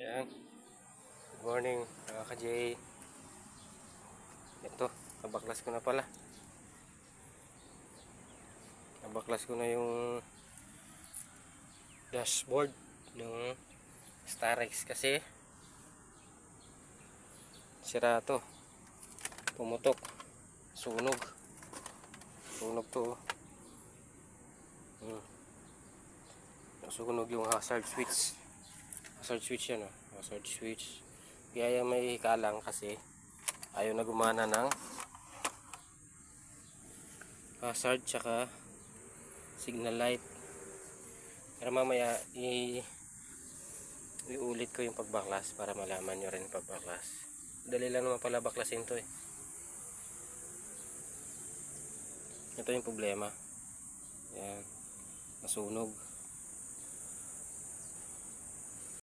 Yan. Good morning mga ka-J. Ito, nabaklas ko na pala. Nabaklas ko na yung dashboard ng Starex kasi sira to. Pumutok. Sunog. Sunog to. Sunog yung hazard switch. Hazard switch yan, hazard switch. Kaya may kalang kasi ayaw na gumana ng hazard tsaka signal light. Pero mamaya iulit ko yung pagbaklas para malaman nyo rin yung pagbaklas. Dali lang naman pala baklasin to Ito yung problema. Yan, nasunog.